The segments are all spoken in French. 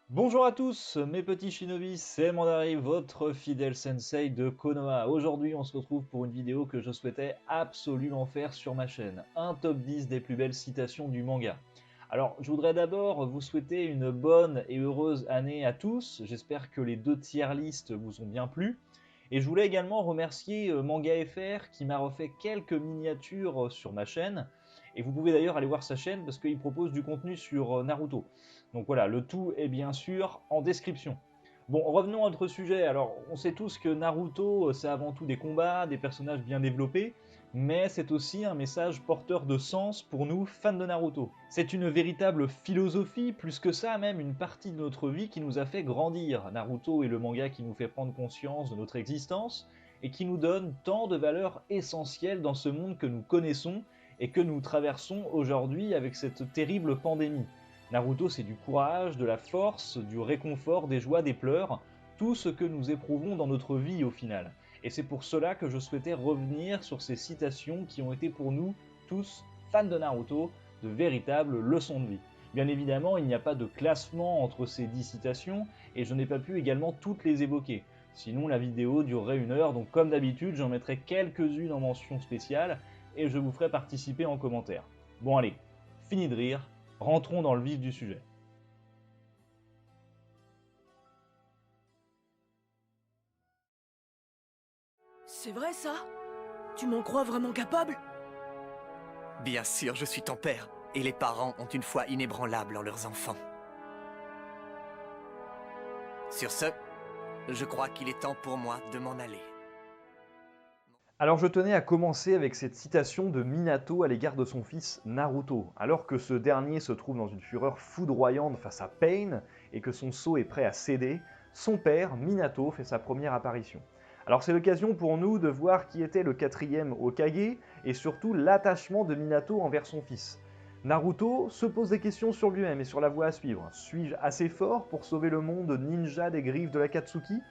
Bonjour à tous, mes petits shinobi, c'est Mandari, votre fidèle sensei de Konoha. Aujourd'hui, on se retrouve pour une vidéo que je souhaitais absolument faire sur ma chaîne. Un top 10 des plus belles citations du manga. Alors, je voudrais d'abord vous souhaiter une bonne et heureuse année à tous. J'espère que les deux tiers listes vous ont bien plu. Et je voulais également remercier Manga FR qui m'a refait quelques miniatures sur ma chaîne. Et vous pouvez d'ailleurs aller voir sa chaîne parce qu'il propose du contenu sur Naruto. Donc voilà, le tout est bien sûr en description. Bon, revenons à notre sujet. Alors, on sait tous que Naruto, c'est avant tout des combats, des personnages bien développés, mais c'est aussi un message porteur de sens pour nous, fans de Naruto. C'est une véritable philosophie, plus que ça, même une partie de notre vie qui nous a fait grandir. Naruto est le manga qui nous fait prendre conscience de notre existence et qui nous donne tant de valeurs essentielles dans ce monde que nous connaissons et que nous traversons aujourd'hui avec cette terrible pandémie. Naruto, c'est du courage, de la force, du réconfort, des joies, des pleurs, tout ce que nous éprouvons dans notre vie au final. Et c'est pour cela que je souhaitais revenir sur ces citations qui ont été pour nous tous fans de Naruto, de véritables leçons de vie. Bien évidemment, il n'y a pas de classement entre ces 10 citations et je n'ai pas pu également toutes les évoquer. Sinon, la vidéo durerait 1 heure, donc comme d'habitude, j'en mettrai quelques-unes en mention spéciale et je vous ferai participer en commentaire. Bon allez, fini de rire, rentrons dans le vif du sujet. C'est vrai ça? Tu m'en crois vraiment capable? Bien sûr, je suis ton père, et les parents ont une foi inébranlable en leurs enfants. Sur ce, je crois qu'il est temps pour moi de m'en aller. Alors je tenais à commencer avec cette citation de Minato à l'égard de son fils Naruto. Alors que ce dernier se trouve dans une fureur foudroyante face à Pain et que son sceau est prêt à céder, son père, Minato, fait sa première apparition. Alors c'est l'occasion pour nous de voir qui était le 4e Hokage et surtout l'attachement de Minato envers son fils. Naruto se pose des questions sur lui-même et sur la voie à suivre. Suis-je assez fort pour sauver le monde ninja des griffes de l'Akatsuki ?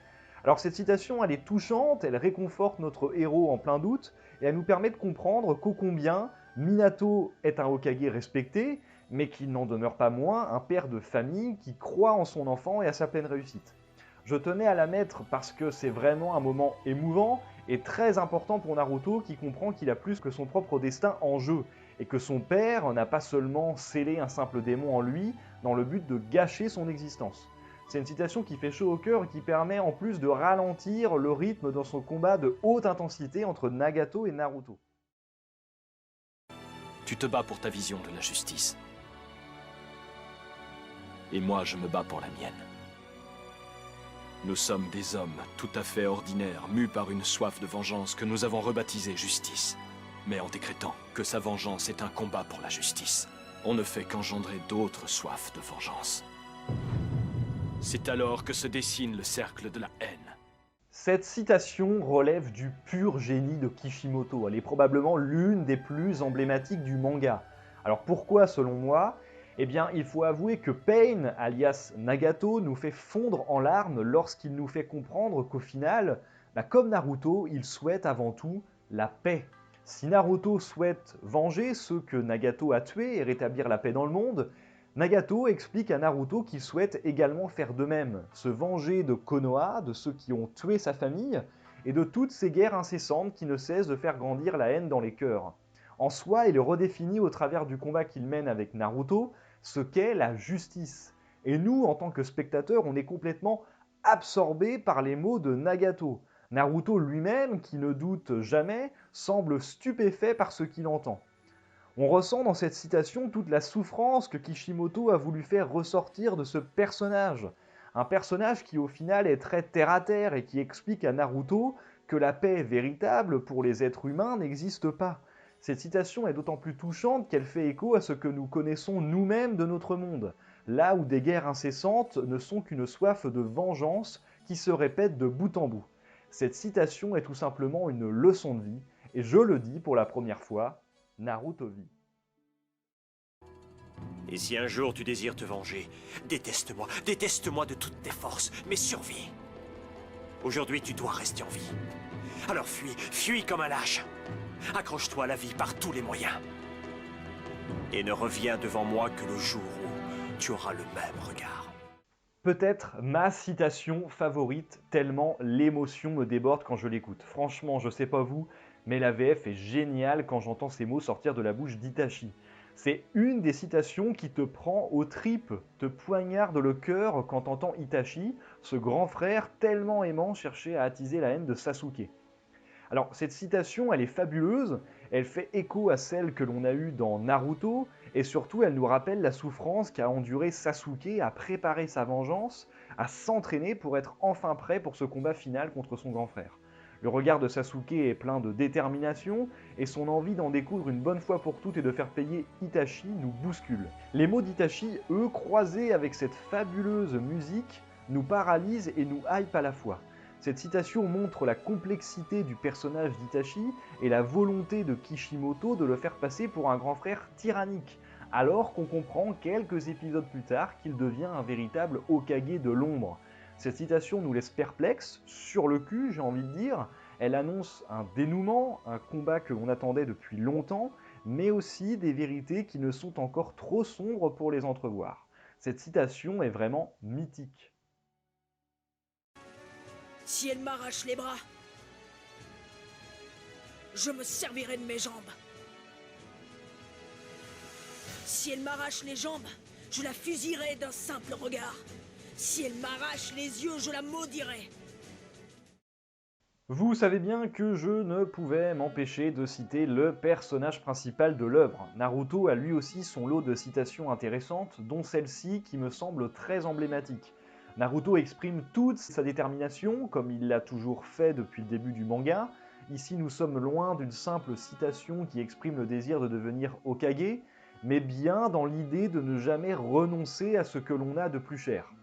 Alors cette citation, elle est touchante, elle réconforte notre héros en plein doute, et elle nous permet de comprendre qu'ô combien Minato est un Hokage respecté, mais qu'il n'en demeure pas moins un père de famille qui croit en son enfant et à sa pleine réussite. Je tenais à la mettre parce que c'est vraiment un moment émouvant et très important pour Naruto qui comprend qu'il a plus que son propre destin en jeu, et que son père n'a pas seulement scellé un simple démon en lui dans le but de gâcher son existence. C'est une citation qui fait chaud au cœur et qui permet en plus de ralentir le rythme dans son combat de haute intensité entre Nagato et Naruto. Tu te bats pour ta vision de la justice. Et moi, je me bats pour la mienne. Nous sommes des hommes tout à fait ordinaires, mus par une soif de vengeance que nous avons rebaptisée justice. Mais en décrétant que sa vengeance est un combat pour la justice, on ne fait qu'engendrer d'autres soifs de vengeance. C'est alors que se dessine le cercle de la haine. Cette citation relève du pur génie de Kishimoto. Elle est probablement l'une des plus emblématiques du manga. Alors pourquoi selon moi ? Eh bien, il faut avouer que Pain, alias Nagato, nous fait fondre en larmes lorsqu'il nous fait comprendre qu'au final, comme Naruto, il souhaite avant tout la paix. Si Naruto souhaite venger ceux que Nagato a tués et rétablir la paix dans le monde, Nagato explique à Naruto qu'il souhaite également faire de même, se venger de Konoha, de ceux qui ont tué sa famille, et de toutes ces guerres incessantes qui ne cessent de faire grandir la haine dans les cœurs. En soi, il redéfinit au travers du combat qu'il mène avec Naruto ce qu'est la justice. Et nous, en tant que spectateurs, on est complètement absorbés par les mots de Nagato. Naruto lui-même, qui ne doute jamais, semble stupéfait par ce qu'il entend. On ressent dans cette citation toute la souffrance que Kishimoto a voulu faire ressortir de ce personnage. Un personnage qui au final est très terre-à-terre et qui explique à Naruto que la paix véritable pour les êtres humains n'existe pas. Cette citation est d'autant plus touchante qu'elle fait écho à ce que nous connaissons nous-mêmes de notre monde, là où des guerres incessantes ne sont qu'une soif de vengeance qui se répète de bout en bout. Cette citation est tout simplement une leçon de vie, et je le dis pour la première fois, Naruto vit. Et si un jour tu désires te venger, déteste-moi de toutes tes forces, mais survis. Aujourd'hui, tu dois rester en vie. Alors fuis comme un lâche. Accroche-toi à la vie par tous les moyens. Et ne reviens devant moi que le jour où tu auras le même regard. Peut-être ma citation favorite, tellement l'émotion me déborde quand je l'écoute. Franchement, je sais pas vous, mais la VF est géniale quand j'entends ces mots sortir de la bouche d'Itachi. C'est une des citations qui te prend aux tripes, te poignarde le cœur quand t'entends Itachi, ce grand frère tellement aimant chercher à attiser la haine de Sasuke. Alors, cette citation, elle est fabuleuse, elle fait écho à celle que l'on a eue dans Naruto, et surtout, elle nous rappelle la souffrance qu'a enduré Sasuke à préparer sa vengeance, à s'entraîner pour être enfin prêt pour ce combat final contre son grand frère. Le regard de Sasuke est plein de détermination, et son envie d'en découdre une bonne fois pour toutes et de faire payer Itachi nous bouscule. Les mots d'Itachi, eux, croisés avec cette fabuleuse musique, nous paralysent et nous hype à la fois. Cette citation montre la complexité du personnage d'Itachi et la volonté de Kishimoto de le faire passer pour un grand frère tyrannique, alors qu'on comprend quelques épisodes plus tard qu'il devient un véritable Hokage de l'ombre. Cette citation nous laisse perplexes, sur le cul j'ai envie de dire, elle annonce un dénouement, un combat que l'on attendait depuis longtemps, mais aussi des vérités qui ne sont encore trop sombres pour les entrevoir. Cette citation est vraiment mythique. Si elle m'arrache les bras, je me servirai de mes jambes. Si elle m'arrache les jambes, je la fusilerai d'un simple regard. Si elle m'arrache les yeux, je la maudirai. Vous savez bien que je ne pouvais m'empêcher de citer le personnage principal de l'œuvre. Naruto a lui aussi son lot de citations intéressantes, dont celle-ci qui me semble très emblématique. Naruto exprime toute sa détermination, comme il l'a toujours fait depuis le début du manga. Ici, nous sommes loin d'une simple citation qui exprime le désir de devenir Hokage, mais bien dans l'idée de ne jamais renoncer à ce que l'on a de plus cher.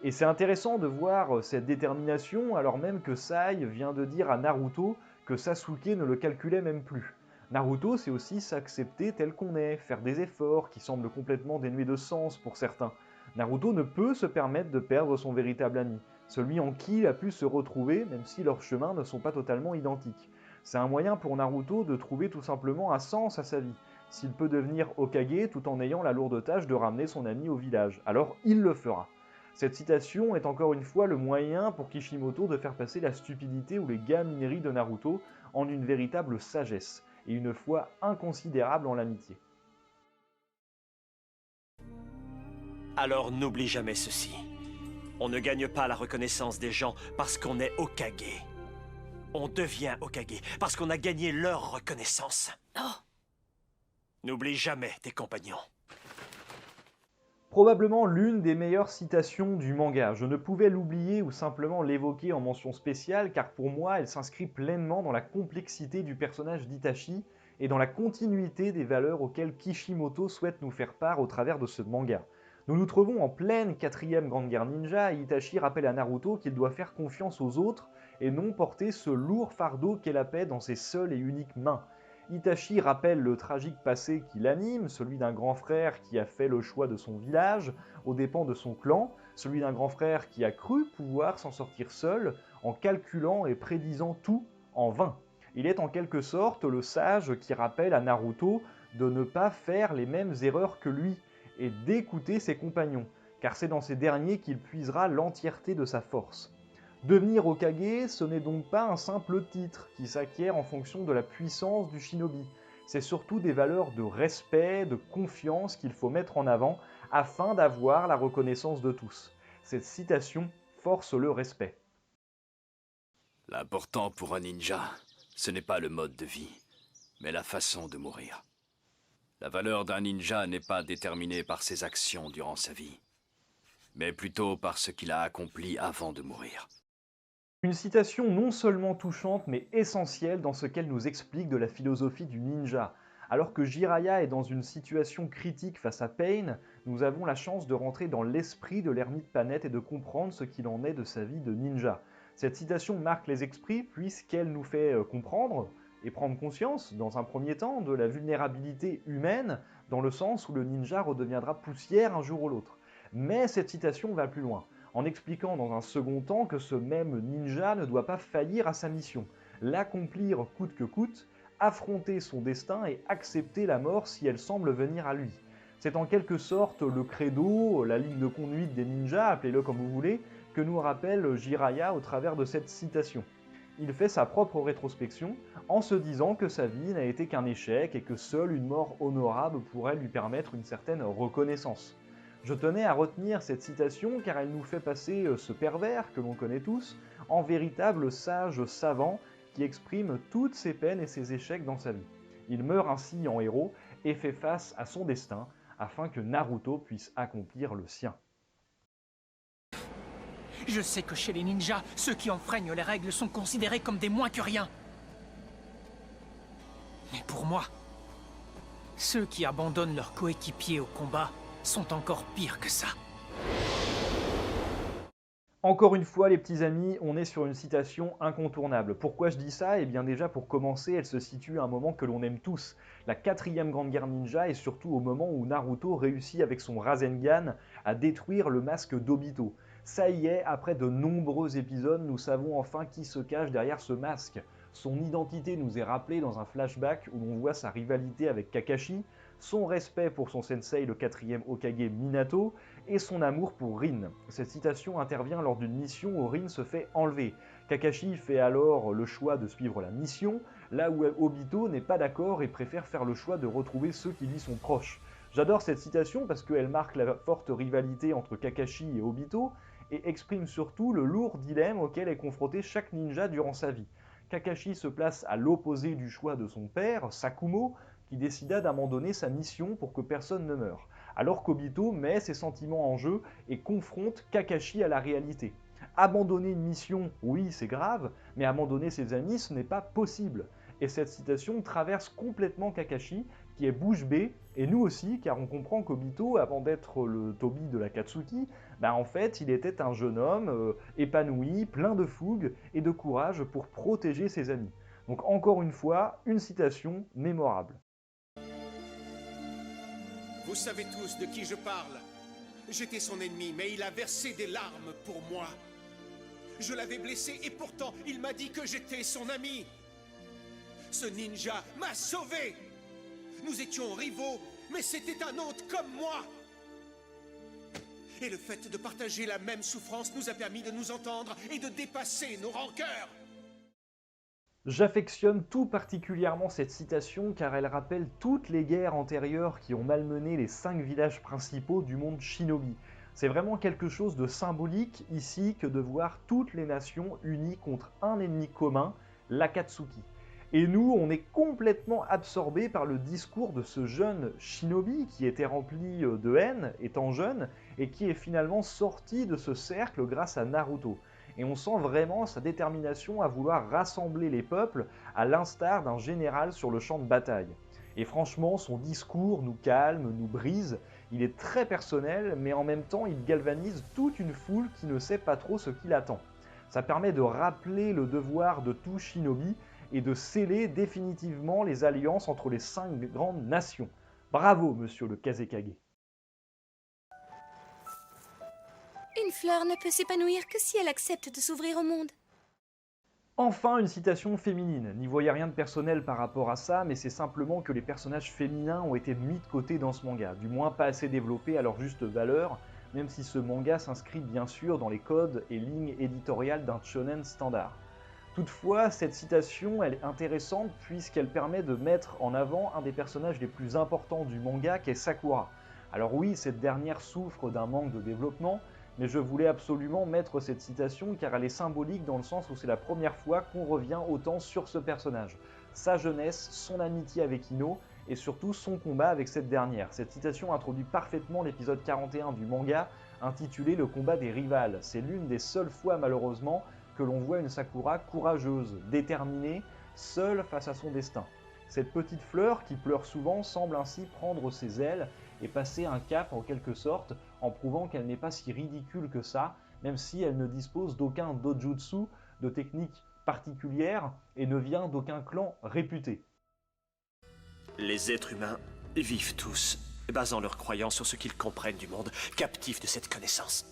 Et c'est intéressant de voir cette détermination alors même que Sai vient de dire à Naruto que Sasuke ne le calculait même plus. Naruto, c'est aussi s'accepter tel qu'on est, faire des efforts qui semblent complètement dénués de sens pour certains. Naruto ne peut se permettre de perdre son véritable ami, celui en qui il a pu se retrouver même si leurs chemins ne sont pas totalement identiques. C'est un moyen pour Naruto de trouver tout simplement un sens à sa vie. S'il peut devenir Hokage tout en ayant la lourde tâche de ramener son ami au village, alors il le fera. Cette citation est encore une fois le moyen pour Kishimoto de faire passer la stupidité ou les gamineries de Naruto en une véritable sagesse, et une foi inconsidérable en l'amitié. Alors n'oublie jamais ceci. On ne gagne pas la reconnaissance des gens parce qu'on est Hokage. On devient Hokage parce qu'on a gagné leur reconnaissance. Oh, N'oublie jamais tes compagnons. Probablement l'une des meilleures citations du manga. Je ne pouvais l'oublier ou simplement l'évoquer en mention spéciale car pour moi elle s'inscrit pleinement dans la complexité du personnage d'Itachi et dans la continuité des valeurs auxquelles Kishimoto souhaite nous faire part au travers de ce manga. Nous nous trouvons en pleine 4e Grande Guerre Ninja et Itachi rappelle à Naruto qu'il doit faire confiance aux autres et non porter ce lourd fardeau qu'est la paix dans ses seules et uniques mains. Itachi rappelle le tragique passé qui l'anime, celui d'un grand frère qui a fait le choix de son village aux dépens de son clan, celui d'un grand frère qui a cru pouvoir s'en sortir seul en calculant et prédisant tout en vain. Il est en quelque sorte le sage qui rappelle à Naruto de ne pas faire les mêmes erreurs que lui et d'écouter ses compagnons, car c'est dans ces derniers qu'il puisera l'entièreté de sa force. Devenir Hokage, ce n'est donc pas un simple titre qui s'acquiert en fonction de la puissance du shinobi. C'est surtout des valeurs de respect, de confiance qu'il faut mettre en avant afin d'avoir la reconnaissance de tous. Cette citation force le respect. L'important pour un ninja, ce n'est pas le mode de vie, mais la façon de mourir. La valeur d'un ninja n'est pas déterminée par ses actions durant sa vie, mais plutôt par ce qu'il a accompli avant de mourir. Une citation non seulement touchante, mais essentielle dans ce qu'elle nous explique de la philosophie du ninja. Alors que Jiraiya est dans une situation critique face à Pain, nous avons la chance de rentrer dans l'esprit de l'ermite Panette et de comprendre ce qu'il en est de sa vie de ninja. Cette citation marque les esprits puisqu'elle nous fait comprendre et prendre conscience, dans un premier temps, de la vulnérabilité humaine, dans le sens où le ninja redeviendra poussière un jour ou l'autre. Mais cette citation va plus loin, en expliquant dans un second temps que ce même ninja ne doit pas faillir à sa mission, l'accomplir coûte que coûte, affronter son destin et accepter la mort si elle semble venir à lui. C'est en quelque sorte le credo, la ligne de conduite des ninjas, appelez-le comme vous voulez, que nous rappelle Jiraiya au travers de cette citation. Il fait sa propre rétrospection en se disant que sa vie n'a été qu'un échec et que seule une mort honorable pourrait lui permettre une certaine reconnaissance. Je tenais à retenir cette citation car elle nous fait passer ce pervers que l'on connaît tous en véritable sage savant qui exprime toutes ses peines et ses échecs dans sa vie. Il meurt ainsi en héros et fait face à son destin afin que Naruto puisse accomplir le sien. Je sais que chez les ninjas, ceux qui enfreignent les règles sont considérés comme des moins que rien. Mais pour moi, ceux qui abandonnent leurs coéquipiers au combat sont encore pires que ça. Encore une fois, les petits amis, on est sur une citation incontournable. Pourquoi je dis ça? Eh bien déjà, pour commencer, elle se situe à un moment que l'on aime tous. La 4e Grande Guerre Ninja et surtout au moment où Naruto réussit avec son Rasengan à détruire le masque d'Obito. Ça y est, après de nombreux épisodes, nous savons enfin qui se cache derrière ce masque. Son identité nous est rappelée dans un flashback où l'on voit sa rivalité avec Kakashi, son respect pour son sensei le 4e Hokage Minato, et son amour pour Rin. Cette citation intervient lors d'une mission où Rin se fait enlever. Kakashi fait alors le choix de suivre la mission, là où Obito n'est pas d'accord et préfère faire le choix de retrouver ceux qui lui sont proches. J'adore cette citation parce qu'elle marque la forte rivalité entre Kakashi et Obito, et exprime surtout le lourd dilemme auquel est confronté chaque ninja durant sa vie. Kakashi se place à l'opposé du choix de son père, Sakumo, qui décida d'abandonner sa mission pour que personne ne meure, alors qu'Obito met ses sentiments en jeu et confronte Kakashi à la réalité. Abandonner une mission, oui, c'est grave, mais abandonner ses amis, ce n'est pas possible. Et cette citation traverse complètement Kakashi, qui est bouche bée, et nous aussi, car on comprend qu'Obito, avant d'être le Tobi de l'Akatsuki, en fait, il était un jeune homme épanoui, plein de fougue et de courage pour protéger ses amis. Donc encore une fois, une citation mémorable. Vous savez tous de qui je parle. J'étais son ennemi, mais il a versé des larmes pour moi. Je l'avais blessé et pourtant, il m'a dit que j'étais son ami. Ce ninja m'a sauvé. Nous étions rivaux, mais c'était un autre comme moi. Et le fait de partager la même souffrance nous a permis de nous entendre et de dépasser nos rancœurs. J'affectionne tout particulièrement cette citation car elle rappelle toutes les guerres antérieures qui ont malmené les 5 villages principaux du monde shinobi. C'est vraiment quelque chose de symbolique ici que de voir toutes les nations unies contre un ennemi commun, l'Akatsuki. Et nous, on est complètement absorbés par le discours de ce jeune shinobi qui était rempli de haine, étant jeune, et qui est finalement sorti de ce cercle grâce à Naruto. Et on sent vraiment sa détermination à vouloir rassembler les peuples à l'instar d'un général sur le champ de bataille. Et franchement, son discours nous calme, nous brise, il est très personnel, mais en même temps, il galvanise toute une foule qui ne sait pas trop ce qu'il attend. Ça permet de rappeler le devoir de tout shinobi et de sceller définitivement les alliances entre les 5 grandes nations. Bravo, monsieur le Kazekage. Une fleur ne peut s'épanouir que si elle accepte de s'ouvrir au monde. Enfin, une citation féminine. N'y voyez rien de personnel par rapport à ça, mais c'est simplement que les personnages féminins ont été mis de côté dans ce manga, du moins pas assez développés à leur juste valeur, même si ce manga s'inscrit bien sûr dans les codes et lignes éditoriales d'un shonen standard. Toutefois, cette citation elle est intéressante puisqu'elle permet de mettre en avant un des personnages les plus importants du manga qu'est Sakura. Alors oui, cette dernière souffre d'un manque de développement, mais je voulais absolument mettre cette citation car elle est symbolique dans le sens où c'est la première fois qu'on revient autant sur ce personnage. Sa jeunesse, son amitié avec Ino et surtout son combat avec cette dernière. Cette citation introduit parfaitement l'épisode 41 du manga intitulé Le combat des rivales. C'est l'une des seules fois malheureusement que l'on voit une Sakura courageuse, déterminée, seule face à son destin. Cette petite fleur qui pleure souvent semble ainsi prendre ses ailes et passer un cap en quelque sorte en prouvant qu'elle n'est pas si ridicule que ça, même si elle ne dispose d'aucun dojutsu, de technique particulière et ne vient d'aucun clan réputé. Les êtres humains vivent tous, basant leurs croyances sur ce qu'ils comprennent du monde, captifs de cette connaissance.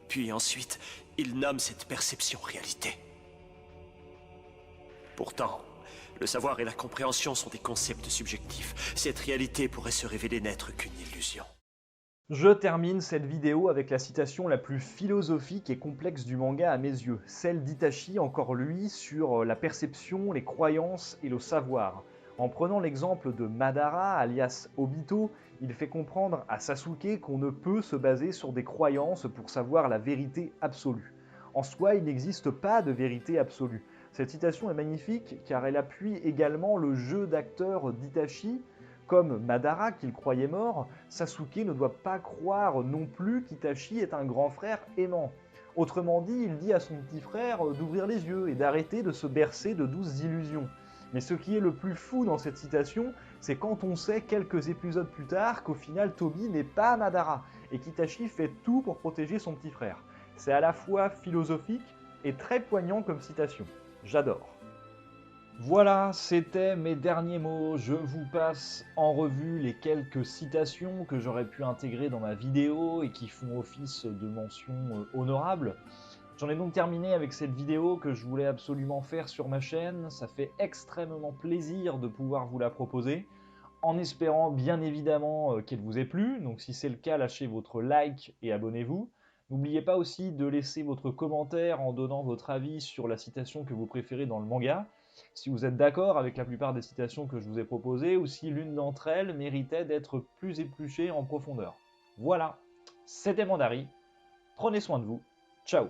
Puis ensuite, ils nomment cette perception réalité. Pourtant, Le savoir et la compréhension sont des concepts subjectifs. Cette réalité pourrait se révéler n'être qu'une illusion. Je termine cette vidéo avec la citation la plus philosophique et complexe du manga à mes yeux, celle d'Itachi, encore lui, sur la perception, les croyances et le savoir. En prenant l'exemple de Madara, alias Obito, il fait comprendre à Sasuke qu'on ne peut se baser sur des croyances pour savoir la vérité absolue. En soi, il n'existe pas de vérité absolue. Cette citation est magnifique car elle appuie également le jeu d'acteur d'Itachi. Comme Madara, qu'il croyait mort, Sasuke ne doit pas croire non plus qu'Itachi est un grand frère aimant. Autrement dit, il dit à son petit frère d'ouvrir les yeux et d'arrêter de se bercer de douces illusions. Mais ce qui est le plus fou dans cette citation, c'est quand on sait quelques épisodes plus tard qu'au final Tobi n'est pas Madara et qu'Itachi fait tout pour protéger son petit frère. C'est à la fois philosophique et très poignant comme citation. J'adore. Voilà, c'était mes derniers mots. Je vous passe en revue les quelques citations que j'aurais pu intégrer dans ma vidéo et qui font office de mention honorable. J'en ai donc terminé avec cette vidéo que je voulais absolument faire sur ma chaîne. Ça fait extrêmement plaisir de pouvoir vous la proposer, en espérant bien évidemment qu'elle vous ait plu. Donc si c'est le cas, lâchez votre like et abonnez-vous. N'oubliez pas aussi de laisser votre commentaire en donnant votre avis sur la citation que vous préférez dans le manga. Si vous êtes d'accord avec la plupart des citations que je vous ai proposées, ou si l'une d'entre elles méritait d'être plus épluchée en profondeur. Voilà, c'était Mandari, prenez soin de vous, ciao.